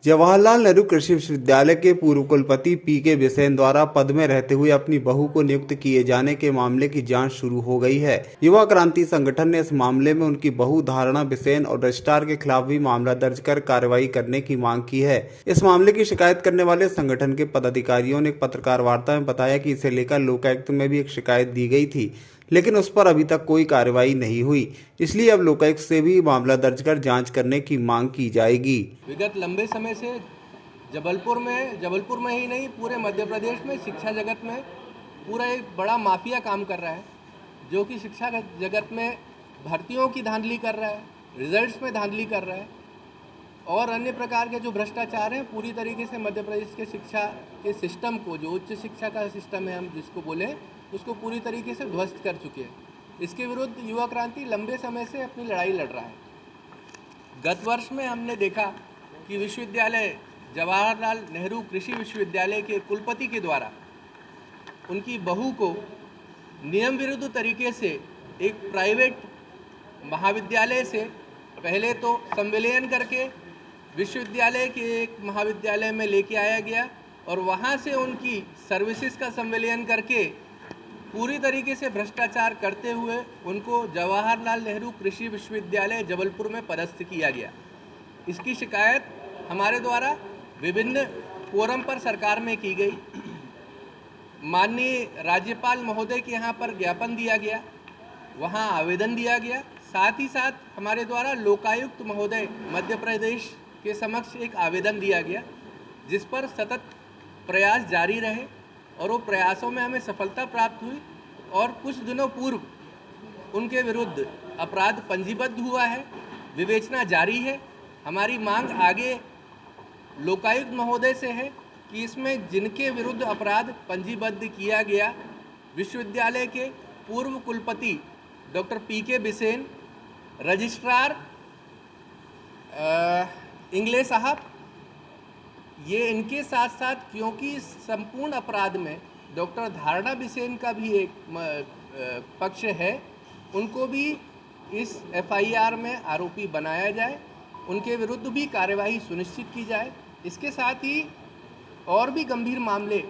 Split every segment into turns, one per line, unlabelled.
जवाहरलाल नेहरू कृषि विश्वविद्यालय के पूर्व कुलपति पीके बिसेन द्वारा पद में रहते हुए अपनी बहू को नियुक्त किए जाने के मामले की जांच शुरू हो गई है। युवा क्रांति संगठन ने इस मामले में उनकी बहू धारणा बिसेन और रजिस्ट्रार के खिलाफ भी मामला दर्ज कर कार्रवाई करने की मांग की है। इस मामले की शिकायत करने वाले संगठन के पदाधिकारियों ने एक पत्रकार वार्ता में बताया कि इसे लेकर लोकायुक्त में भी एक शिकायत दी गई थी, लेकिन उस पर अभी तक कोई कार्रवाई नहीं हुई। इसलिए अब लोकायुक्त से भी मामला दर्ज कर जांच करने की मांग की जाएगी।
विगत लंबे समय से जबलपुर में ही नहीं, पूरे मध्य प्रदेश में शिक्षा जगत में पूरा एक बड़ा माफिया काम कर रहा है, जो कि शिक्षा जगत में भर्तियों की धांधली कर रहा है, रिजल्ट्स में धांधली कर रहा है और अन्य प्रकार के जो भ्रष्टाचार हैं पूरी तरीके से मध्य प्रदेश के शिक्षा के सिस्टम को, जो उच्च शिक्षा का सिस्टम है हम जिसको बोलें, उसको पूरी तरीके से ध्वस्त कर चुके हैं। इसके विरुद्ध युवा क्रांति लंबे समय से अपनी लड़ाई लड़ रहा है। गत वर्ष में हमने देखा कि विश्वविद्यालय जवाहरलाल नेहरू कृषि विश्वविद्यालय के कुलपति के द्वारा उनकी बहू को नियम विरुद्ध तरीके से एक प्राइवेट महाविद्यालय से पहले तो संविलियन करके विश्वविद्यालय के एक महाविद्यालय में लेके आया गया और वहाँ से उनकी सर्विसेज का संविलियन करके पूरी तरीके से भ्रष्टाचार करते हुए उनको जवाहरलाल नेहरू कृषि विश्वविद्यालय जबलपुर में पदस्थ किया गया। इसकी शिकायत हमारे द्वारा विभिन्न फोरम पर सरकार में की गई। माननीय राज्यपाल महोदय के यहाँ पर ज्ञापन दिया गया, वहाँ आवेदन दिया गया। साथ ही साथ हमारे द्वारा लोकायुक्त महोदय मध्य प्रदेश के समक्ष एक आवेदन दिया गया, जिस पर सतत प्रयास जारी रहे और वो प्रयासों में हमें सफलता प्राप्त हुई और कुछ दिनों पूर्व उनके विरुद्ध अपराध पंजीबद्ध हुआ है, विवेचना जारी है। हमारी मांग आगे लोकायुक्त महोदय से है कि इसमें जिनके विरुद्ध अपराध पंजीबद्ध किया गया, विश्वविद्यालय के पूर्व कुलपति डॉक्टर पीके बिसेन, रजिस्ट्रार इंगले साहब, ये इनके साथ साथ, क्योंकि इस संपूर्ण अपराध में डॉक्टर धारणा बिसेन का भी एक पक्ष है, उनको भी इस एफआईआर में आरोपी बनाया जाए, उनके विरुद्ध भी कार्यवाही सुनिश्चित की जाए। इसके साथ ही और भी गंभीर मामले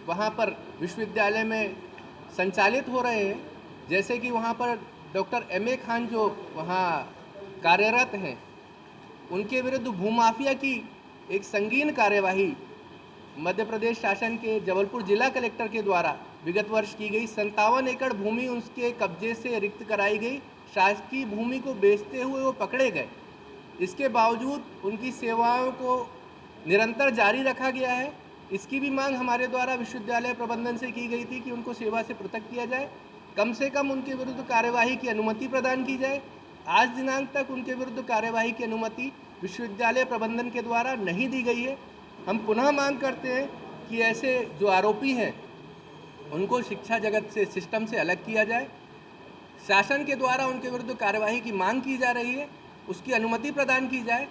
वहाँ पर विश्वविद्यालय में संचालित हो रहे हैं, जैसे कि वहाँ पर डॉक्टर एम.ए. खान जो वहाँ कार्यरत हैं, उनके विरुद्ध भूमाफिया की एक संगीन कार्यवाही मध्य प्रदेश शासन के जबलपुर जिला कलेक्टर के द्वारा विगत वर्ष की गई। 57 एकड़ भूमि उसके कब्जे से रिक्त कराई गई। शासकीय भूमि को बेचते हुए वो पकड़े गए। इसके बावजूद उनकी सेवाओं को निरंतर जारी रखा गया है। इसकी भी मांग हमारे द्वारा विश्वविद्यालय प्रबंधन से की गई थी कि उनको सेवा से पृथक किया जाए, कम से कम उनके विरुद्ध कार्यवाही की अनुमति प्रदान की जाए। आज दिनांक तक उनके विरुद्ध कार्यवाही की अनुमति विश्वविद्यालय प्रबंधन के द्वारा नहीं दी गई है। हम पुनः मांग करते हैं कि ऐसे जो आरोपी हैं उनको शिक्षा जगत से, सिस्टम से अलग किया जाए। शासन के द्वारा उनके विरुद्ध कार्यवाही की मांग की जा रही है, उसकी अनुमति प्रदान की जाए।